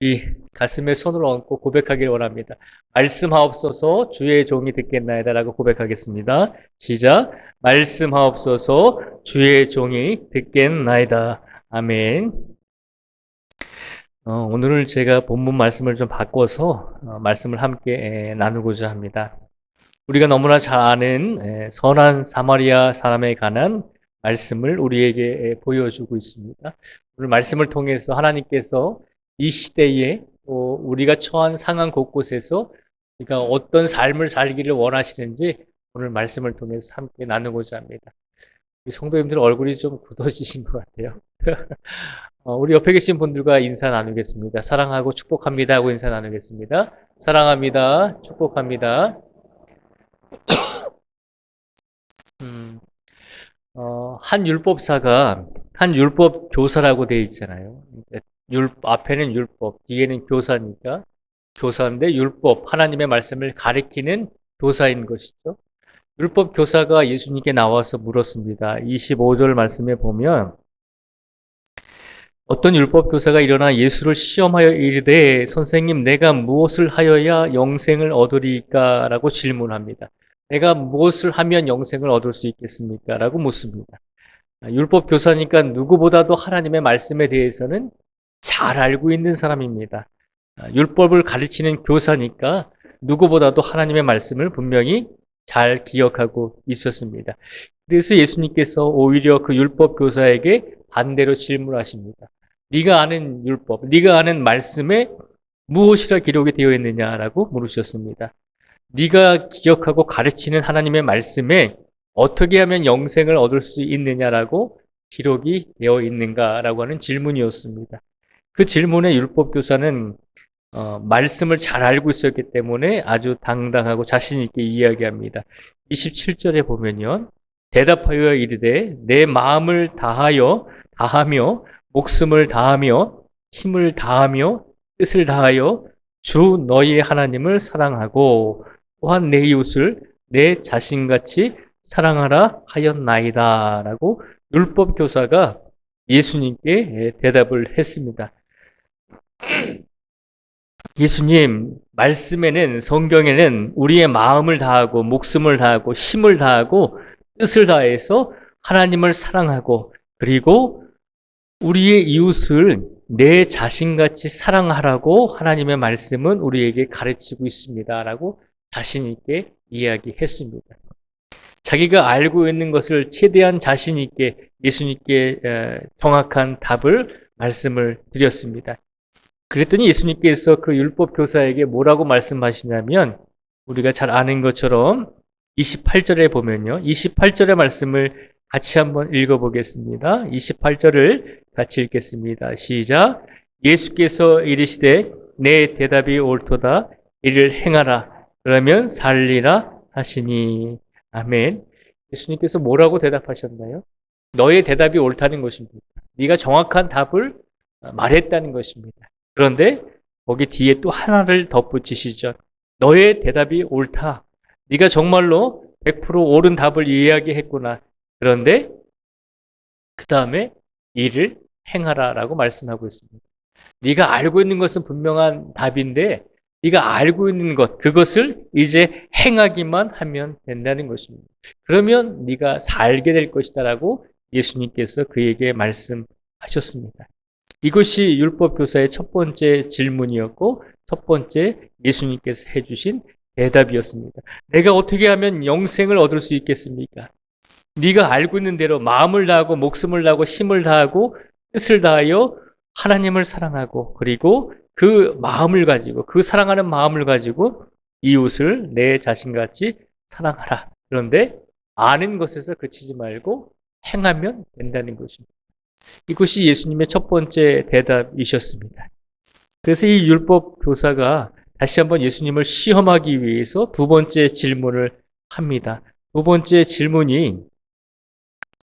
이 가슴에 손을 얹고 고백하길 원합니다. 말씀하옵소서 주의 종이 듣겠나이다라고 고백하겠습니다. 시작. 말씀하옵소서 주의 종이 듣겠나이다. 아멘. 오늘은 제가 본문 말씀을 좀 바꿔서 말씀을 함께 나누고자 합니다. 우리가 너무나 잘 아는 선한 사마리아 사람에 관한 말씀을 우리에게 보여주고 있습니다. 오늘 말씀을 통해서 하나님께서 이 시대에 우리가 처한 상황 곳곳에서 우리가 어떤 삶을 살기를 원하시는지 오늘 말씀을 통해서 함께 나누고자 합니다. 우리 성도님들 얼굴이 좀 굳어지신 것 같아요. 우리 옆에 계신 분들과 인사 나누겠습니다. 사랑하고 축복합니다 하고 인사 나누겠습니다. 사랑합니다. 축복합니다. 한 율법사가 한 율법 교사라고 되어 있잖아요. 앞에는 율법, 뒤에는 교사니까 교사인데 율법, 하나님의 말씀을 가리키는 교사인 것이죠. 율법 교사가 예수님께 나와서 물었습니다. 25절 말씀에 보면 어떤 율법 교사가 일어나 예수를 시험하여 이르되 선생님 내가 무엇을 하여야 영생을 얻으리까? 라고 질문합니다. 내가 무엇을 하면 영생을 얻을 수 있겠습니까? 라고 묻습니다. 율법 교사니까 누구보다도 하나님의 말씀에 대해서는 잘 알고 있는 사람입니다. 율법을 가르치는 교사니까 누구보다도 하나님의 말씀을 분명히 잘 기억하고 있었습니다. 그래서 예수님께서 오히려 그 율법 교사에게 반대로 질문하십니다. 네가 아는 율법, 네가 아는 말씀에 무엇이라 기록이 되어 있느냐라고 물으셨습니다. 네가 기억하고 가르치는 하나님의 말씀에 어떻게 하면 영생을 얻을 수 있느냐라고 기록이 되어 있는가라고 하는 질문이었습니다. 그 질문에 율법 교사는 말씀을 잘 알고 있었기 때문에 아주 당당하고 자신 있게 이야기합니다. 27절에 보면요. 대답하여 이르되 내 마음을 다하며 목숨을 다하며 힘을 다하며 뜻을 다하여 주 너희의 하나님을 사랑하고 또한 내 이웃을 내 자신같이 사랑하라 하였나이다 라고 율법 교사가 예수님께 대답을 했습니다. 예수님, 말씀에는, 성경에는 우리의 마음을 다하고 목숨을 다하고 힘을 다하고 뜻을 다해서 하나님을 사랑하고 그리고 우리의 이웃을 내 자신같이 사랑하라고 하나님의 말씀은 우리에게 가르치고 있습니다 라고 자신 있게 이야기했습니다. 자기가 알고 있는 것을 최대한 자신 있게 예수님께 정확한 답을 말씀을 드렸습니다. 그랬더니 예수님께서 그 율법 교사에게 뭐라고 말씀하시냐면 우리가 잘 아는 것처럼 28절에 보면요. 28절의 말씀을 같이 한번 읽어보겠습니다. 28절을 같이 읽겠습니다. 시작. 예수께서 이르시되 내 대답이 옳도다. 이를 행하라. 그러면 살리라 하시니. 아멘. 예수님께서 뭐라고 대답하셨나요? 너의 대답이 옳다는 것입니다. 네가 정확한 답을 말했다는 것입니다. 그런데 거기 뒤에 또 하나를 덧붙이시죠. 너의 대답이 옳다. 네가 정말로 100% 옳은 답을 이야기했구나. 그런데 그 다음에 이를 행하라라고 말씀하고 있습니다. 네가 알고 있는 것은 분명한 답인데 네가 알고 있는 것, 그것을 이제 행하기만 하면 된다는 것입니다. 그러면 네가 살게 될 것이다라고 예수님께서 그에게 말씀하셨습니다. 이것이 율법 교사의 첫 번째 질문이었고 첫 번째 예수님께서 해주신 대답이었습니다. 내가 어떻게 하면 영생을 얻을 수 있겠습니까? 네가 알고 있는 대로 마음을 다하고 목숨을 다하고 힘을 다하고 뜻을 다하여 하나님을 사랑하고 그리고 그 마음을 가지고 그 사랑하는 마음을 가지고 이웃을 내 자신같이 사랑하라. 그런데 아는 것에서 그치지 말고 행하면 된다는 것입니다. 이것이 예수님의 첫 번째 대답이셨습니다. 그래서 이 율법 교사가 다시 한번 예수님을 시험하기 위해서 두 번째 질문을 합니다. 두 번째 질문이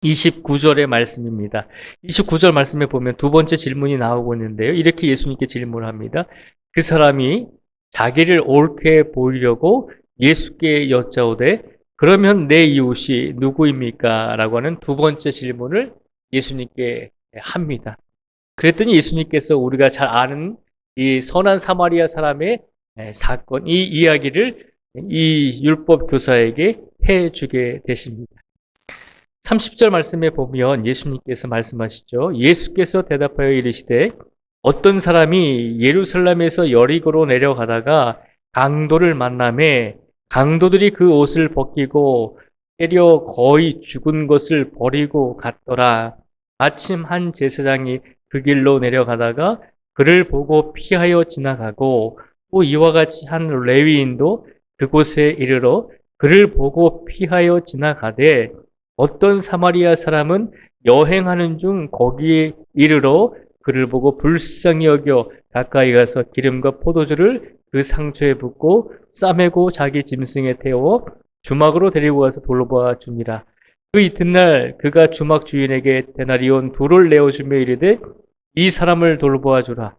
29절의 말씀입니다. 29절 말씀에 보면 두 번째 질문이 나오고 있는데요. 이렇게 예수님께 질문을 합니다. 그 사람이 자기를 옳게 보이려고 예수께 여짜오되 그러면 내 이웃이 누구입니까? 라고 하는 두 번째 질문을 예수님께 합니다. 그랬더니 예수님께서 우리가 잘 아는 이 선한 사마리아 사람의 사건, 이 이야기를 이 율법 교사에게 해주게 되십니다. 30절 말씀에 보면 예수님께서 말씀하시죠. 예수께서 대답하여 이르시되 어떤 사람이 예루살렘에서 여리고로 내려가다가 강도를 만나매 강도들이 그 옷을 벗기고 때려 거의 죽은 것을 버리고 갔더라. 마침 한 제사장이 그 길로 내려가다가 그를 보고 피하여 지나가고 또 이와 같이 한 레위인도 그곳에 이르러 그를 보고 피하여 지나가되 어떤 사마리아 사람은 여행하는 중 거기에 이르러 그를 보고 불쌍히 여겨 가까이 가서 기름과 포도주를 그 상처에 붓고 싸매고 자기 짐승에 태워 주막으로 데리고 가서 돌보아 주니라. 그 이튿날 그가 주막 주인에게 데나리온 둘을 내어주며 이르되 이 사람을 돌보아 주라.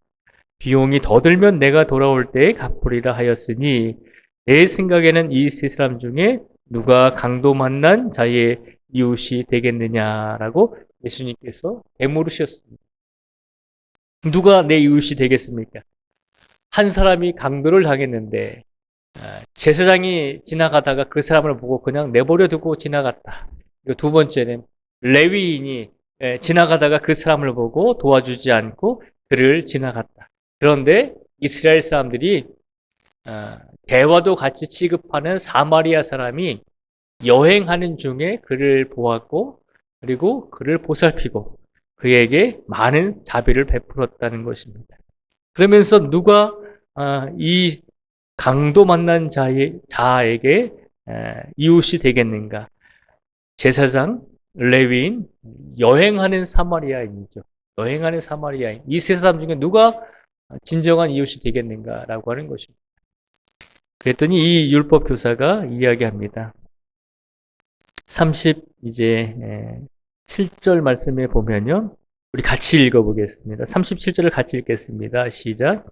비용이 더 들면 내가 돌아올 때에 갚으리라 하였으니 내 생각에는 이 세 사람 중에 누가 강도 만난 자의 이웃이 되겠느냐라고 예수님께서 되물으셨습니다. 누가 내 이웃이 되겠습니까? 한 사람이 강도를 당했는데 제사장이 지나가다가 그 사람을 보고 그냥 내버려 두고 지나갔다. 그리고 두 번째는 레위인이 지나가다가 그 사람을 보고 도와주지 않고 그를 지나갔다. 그런데 이스라엘 사람들이 대화도 같이 취급하는 사마리아 사람이 여행하는 중에 그를 보았고 그리고 그를 보살피고 그에게 많은 자비를 베풀었다는 것입니다. 그러면서 누가 이 강도 만난 자에게 이웃이 되겠는가? 제사장, 레위인, 여행하는 사마리아인이죠. 여행하는 사마리아인. 이 세 사람 중에 누가 진정한 이웃이 되겠는가라고 하는 것입니다. 그랬더니 이 율법 교사가 이야기합니다. 37절 말씀에 보면요. 우리 같이 읽어보겠습니다. 37절을 같이 읽겠습니다. 시작.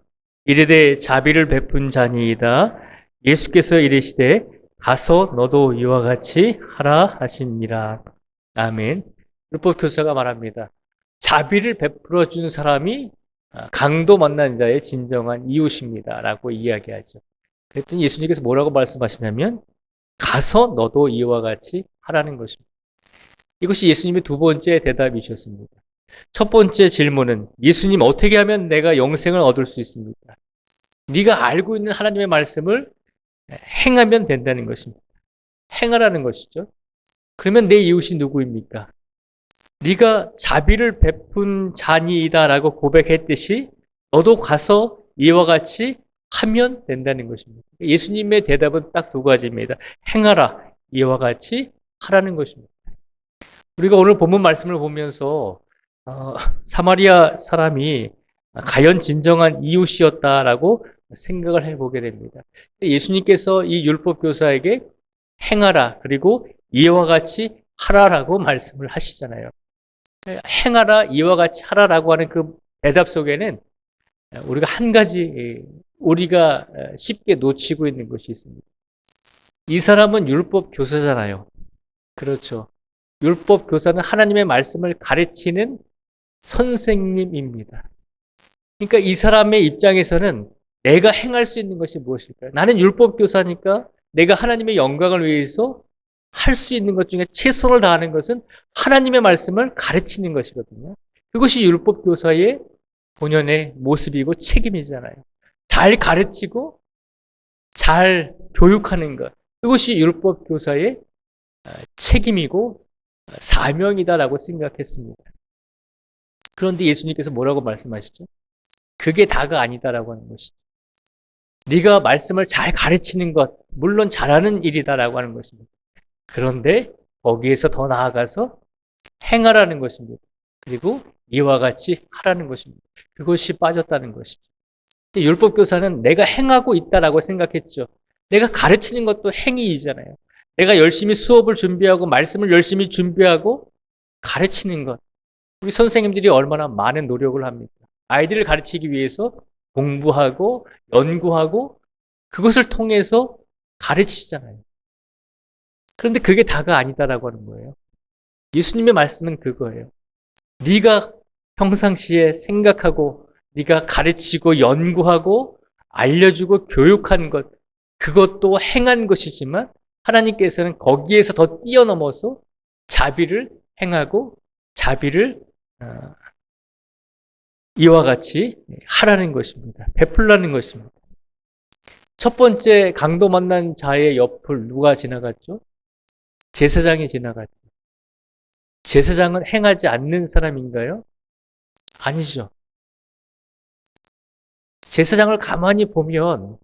이르되 자비를 베푼 자니이다. 예수께서 이르시되 가서 너도 이와 같이 하라 하시니라. 아멘. 율법 교사가 말합니다. 자비를 베풀어 준 사람이 강도 만난 자의 진정한 이웃입니다. 라고 이야기하죠. 그랬더니 예수님께서 뭐라고 말씀하시냐면 가서 너도 이와 같이 하라는 것입니다. 이것이 예수님의 두 번째 대답이셨습니다. 첫 번째 질문은 예수님 어떻게 하면 내가 영생을 얻을 수 있습니까? 네가 알고 있는 하나님의 말씀을 행하면 된다는 것입니다. 행하라는 것이죠. 그러면 내 이웃이 누구입니까? 네가 자비를 베푼 자니이다라고 고백했듯이 너도 가서 이와 같이 하면 된다는 것입니다. 예수님의 대답은 딱 두 가지입니다. 행하라, 이와 같이 하라는 것입니다. 우리가 오늘 본문 말씀을 보면서 사마리아 사람이 과연 진정한 이웃이었다라고 생각을 해보게 됩니다. 예수님께서 이 율법 교사에게 행하라 그리고 이와 같이 하라라고 말씀을 하시잖아요. 행하라 이와 같이 하라라고 하는 그 대답 속에는 우리가 한 가지 우리가 쉽게 놓치고 있는 것이 있습니다. 이 사람은 율법 교사잖아요. 그렇죠. 율법 교사는 하나님의 말씀을 가르치는 선생님입니다. 그러니까 이 사람의 입장에서는 내가 행할 수 있는 것이 무엇일까요? 나는 율법 교사니까 내가 하나님의 영광을 위해서 할 수 있는 것 중에 최선을 다하는 것은 하나님의 말씀을 가르치는 것이거든요. 그것이 율법 교사의 본연의 모습이고 책임이잖아요. 잘 가르치고 잘 교육하는 것. 그것이 율법 교사의 책임이고 사명이다라고 생각했습니다. 그런데 예수님께서 뭐라고 말씀하시죠? 그게 다가 아니다라고 하는 것이죠. 네가 말씀을 잘 가르치는 것, 물론 잘하는 일이다라고 하는 것입니다. 그런데 거기에서 더 나아가서 행하라는 것입니다. 그리고 이와 같이 하라는 것입니다. 그것이 빠졌다는 것이죠. 율법교사는 내가 행하고 있다라고 생각했죠. 내가 가르치는 것도 행위이잖아요. 내가 열심히 수업을 준비하고 말씀을 열심히 준비하고 가르치는 것. 우리 선생님들이 얼마나 많은 노력을 합니까? 아이들을 가르치기 위해서 공부하고 연구하고 그것을 통해서 가르치잖아요. 그런데 그게 다가 아니다라고 하는 거예요. 예수님의 말씀은 그거예요. 네가 평상시에 생각하고 네가 가르치고 연구하고 알려주고 교육한 것, 그것도 행한 것이지만 하나님께서는 거기에서 더 뛰어넘어서 자비를 행하고 자비를 이와 같이 하라는 것입니다. 베풀라는 것입니다. 첫 번째 강도 만난 자의 옆을 누가 지나갔죠? 제사장이 지나갔죠. 제사장은 행하지 않는 사람인가요? 아니죠. 제사장을 가만히 보면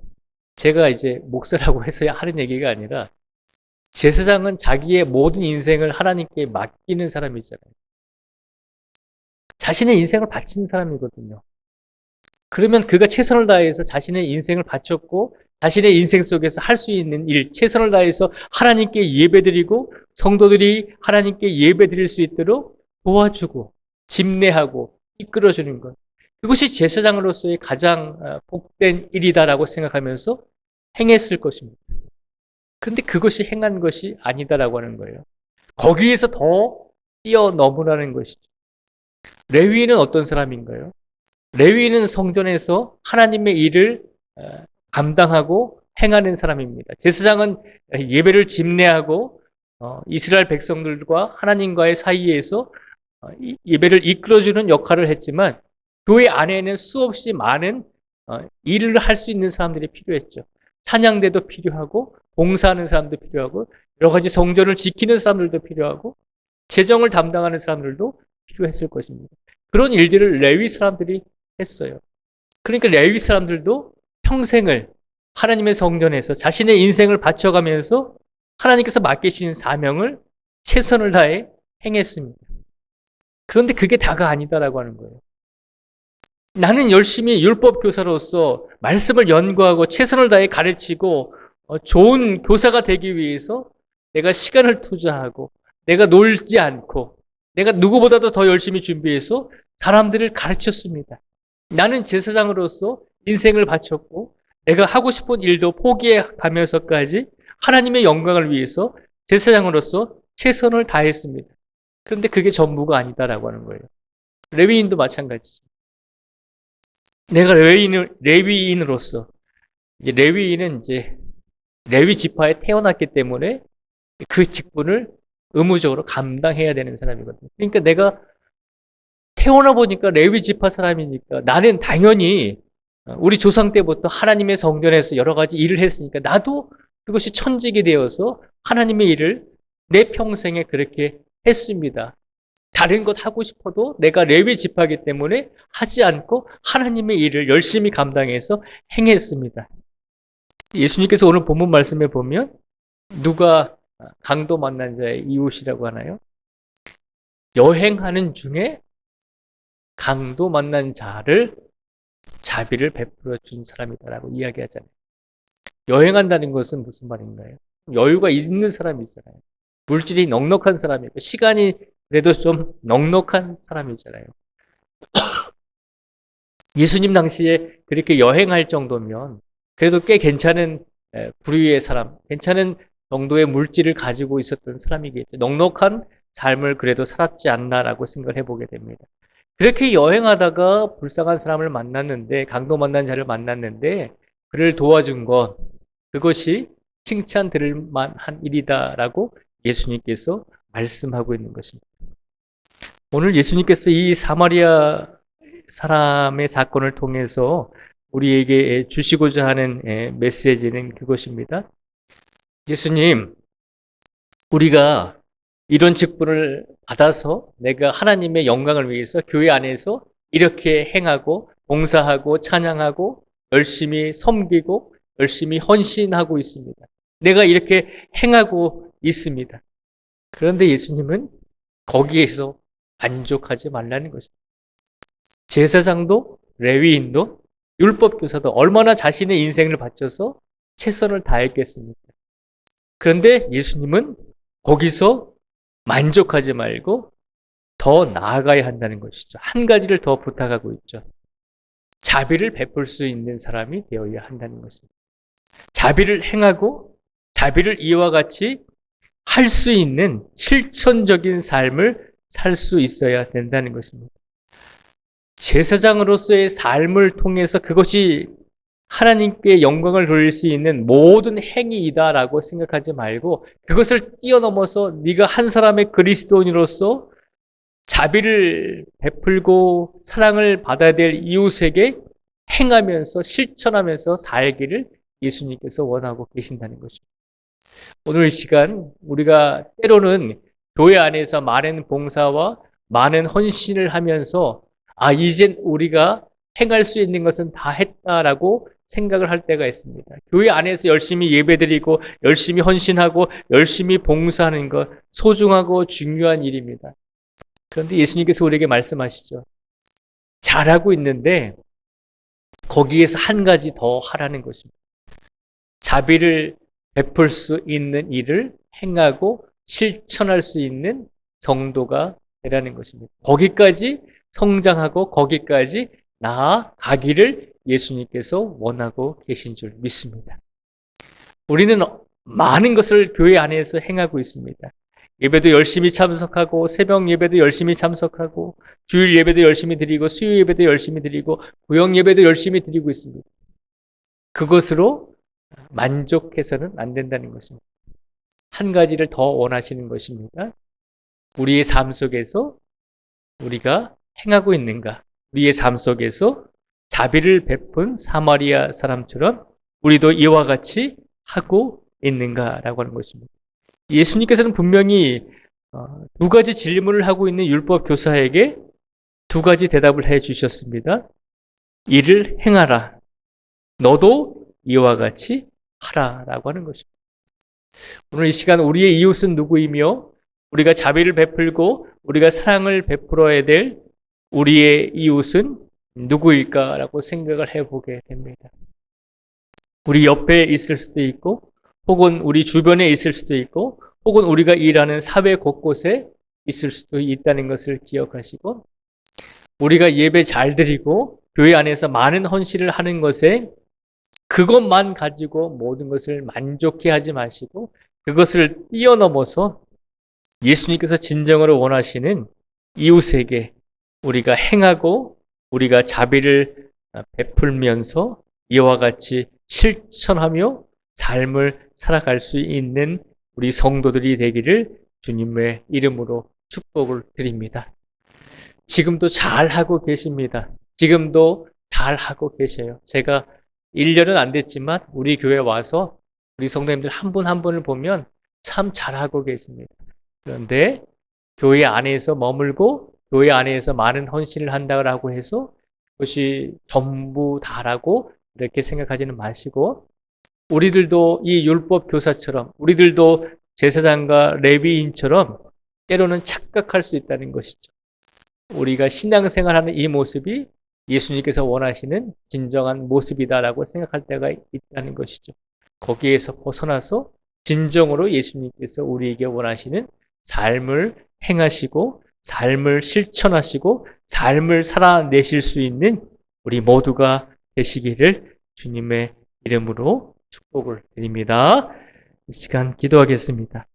제가 이제 목사라고 해서 하는 얘기가 아니라 제사장은 자기의 모든 인생을 하나님께 맡기는 사람이잖아요. 자신의 인생을 바치는 사람이거든요. 그러면 그가 최선을 다해서 자신의 인생을 바쳤고 자신의 인생 속에서 할 수 있는 일, 최선을 다해서 하나님께 예배드리고 성도들이 하나님께 예배드릴 수 있도록 도와주고 집례하고 이끌어주는 것. 그것이 제사장으로서의 가장 복된 일이다라고 생각하면서 행했을 것입니다. 그런데 그것이 행한 것이 아니다라고 하는 거예요. 거기에서 더 뛰어넘으라는 것이죠. 레위인은 어떤 사람인가요? 레위인은 성전에서 하나님의 일을 감당하고 행하는 사람입니다. 제사장은 예배를 집례하고 이스라엘 백성들과 하나님과의 사이에서 예배를 이끌어주는 역할을 했지만 교회 안에는 수없이 많은 일을 할 수 있는 사람들이 필요했죠. 찬양대도 필요하고 봉사하는 사람도 필요하고 여러 가지 성전을 지키는 사람들도 필요하고 재정을 담당하는 사람들도 필요했을 것입니다. 그런 일들을 레위 사람들이 했어요. 그러니까 레위 사람들도 평생을 하나님의 성전에서 자신의 인생을 바쳐가면서 하나님께서 맡기신 사명을 최선을 다해 행했습니다. 그런데 그게 다가 아니다라고 하는 거예요. 나는 열심히 율법 교사로서 말씀을 연구하고 최선을 다해 가르치고 좋은 교사가 되기 위해서 내가 시간을 투자하고 내가 놀지 않고 내가 누구보다도 더 열심히 준비해서 사람들을 가르쳤습니다. 나는 제사장으로서 인생을 바쳤고 내가 하고 싶은 일도 포기해 가면서까지 하나님의 영광을 위해서 제사장으로서 최선을 다했습니다. 그런데 그게 전부가 아니다라고 하는 거예요. 레위인도 마찬가지죠. 내가 레위인으로서 이제 레위인은 이제 레위 지파에 태어났기 때문에 그 직분을 의무적으로 감당해야 되는 사람이거든요. 그러니까 내가 태어나 보니까 레위 지파 사람이니까 나는 당연히 우리 조상 때부터 하나님의 성전에서 여러 가지 일을 했으니까 나도 그것이 천직이 되어서 하나님의 일을 내 평생에 그렇게 했습니다. 다른 것 하고 싶어도 내가 레위 지파이기 때문에 하지 않고 하나님의 일을 열심히 감당해서 행했습니다. 예수님께서 오늘 본문 말씀에 보면 누가 강도 만난 자의 이웃이라고 하나요? 여행하는 중에 강도 만난 자를 자비를 베풀어 준 사람이다라고 이야기하잖아요. 여행한다는 것은 무슨 말인가요? 여유가 있는 사람이잖아요. 물질이 넉넉한 사람이고 시간이 그래도 좀 넉넉한 사람이잖아요. 예수님 당시에 그렇게 여행할 정도면 그래도 꽤 괜찮은 부류의 사람, 괜찮은 정도의 물질을 가지고 있었던 사람이겠죠. 넉넉한 삶을 그래도 살았지 않나라고 생각을 해보게 됩니다. 그렇게 여행하다가 불쌍한 사람을 만났는데, 강도 만난 자를 만났는데 그를 도와준 것, 그것이 칭찬 들을 만한 일이다라고 예수님께서 말씀하고 있는 것입니다. 오늘 예수님께서 이 사마리아 사람의 사건을 통해서 우리에게 주시고자 하는 메시지는 그것입니다. 예수님, 우리가 이런 직분을 받아서 내가 하나님의 영광을 위해서 교회 안에서 이렇게 행하고 봉사하고 찬양하고 열심히 섬기고 열심히 헌신하고 있습니다. 내가 이렇게 행하고 있습니다. 그런데 예수님은 거기에서 만족하지 말라는 것입니다. 제사장도 레위인도 율법 교사도 얼마나 자신의 인생을 바쳐서 최선을 다했겠습니까? 그런데 예수님은 거기서 만족하지 말고 더 나아가야 한다는 것이죠. 한 가지를 더 부탁하고 있죠. 자비를 베풀 수 있는 사람이 되어야 한다는 것입니다. 자비를 행하고 자비를 이와 같이 할 수 있는 실천적인 삶을 살 수 있어야 된다는 것입니다. 제사장으로서의 삶을 통해서 그것이 하나님께 영광을 돌릴 수 있는 모든 행위이다라고 생각하지 말고 그것을 뛰어넘어서 네가 한 사람의 그리스도인으로서 자비를 베풀고 사랑을 받아야 될 이웃에게 행하면서 실천하면서 살기를 예수님께서 원하고 계신다는 것입니다. 오늘 이 시간 우리가 때로는 교회 안에서 많은 봉사와 많은 헌신을 하면서 이젠 우리가 행할 수 있는 것은 다 했다라고 생각을 할 때가 있습니다. 교회 안에서 열심히 예배드리고 열심히 헌신하고 열심히 봉사하는 것 소중하고 중요한 일입니다. 그런데 예수님께서 우리에게 말씀하시죠. 잘하고 있는데 거기에서 한 가지 더 하라는 것입니다. 자비를 베풀 수 있는 일을 행하고 실천할 수 있는 성도가 되라는 것입니다. 거기까지 성장하고 거기까지 나아가기를 예수님께서 원하고 계신 줄 믿습니다. 우리는 많은 것을 교회 안에서 행하고 있습니다. 예배도 열심히 참석하고 새벽 예배도 열심히 참석하고 주일 예배도 열심히 드리고 수요 예배도 열심히 드리고 구역 예배도 열심히 드리고 있습니다. 그것으로 만족해서는 안 된다는 것입니다. 한 가지를 더 원하시는 것입니다. 우리의 삶 속에서 우리가 행하고 있는가? 우리의 삶 속에서 자비를 베푼 사마리아 사람처럼 우리도 이와 같이 하고 있는가라고 하는 것입니다. 예수님께서는 분명히 두 가지 질문을 하고 있는 율법 교사에게 두 가지 대답을 해 주셨습니다. 이를 행하라. 너도 이와 같이 하라라고 하는 것입니다. 오늘 이 시간 우리의 이웃은 누구이며 우리가 자비를 베풀고 우리가 사랑을 베풀어야 될 우리의 이웃은 누구일까라고 생각을 해보게 됩니다. 우리 옆에 있을 수도 있고 혹은 우리 주변에 있을 수도 있고 혹은 우리가 일하는 사회 곳곳에 있을 수도 있다는 것을 기억하시고 우리가 예배 잘 드리고 교회 안에서 많은 헌신을 하는 것에 그것만 가지고 모든 것을 만족해 하지 마시고 그것을 뛰어넘어서 예수님께서 진정으로 원하시는 이웃에게 우리가 행하고 우리가 자비를 베풀면서 이와 같이 실천하며 삶을 살아갈 수 있는 우리 성도들이 되기를 주님의 이름으로 축복을 드립니다. 지금도 잘하고 계십니다. 지금도 잘하고 계셔요. 제가 1년은 안 됐지만 우리 교회 와서 우리 성도님들 한 분 한 분을 보면 참 잘하고 계십니다. 그런데 교회 안에서 머물고 교회 안에서 많은 헌신을 한다고 해서 그것이 전부 다라고 이렇게 생각하지는 마시고 우리들도 이 율법 교사처럼 우리들도 제사장과 레위인처럼 때로는 착각할 수 있다는 것이죠. 우리가 신앙생활하는 이 모습이 예수님께서 원하시는 진정한 모습이다라고 생각할 때가 있다는 것이죠. 거기에서 벗어나서 진정으로 예수님께서 우리에게 원하시는 삶을 행하시고 삶을 실천하시고 삶을 살아내실 수 있는 우리 모두가 되시기를 주님의 이름으로 축복을 드립니다. 이 시간 기도하겠습니다.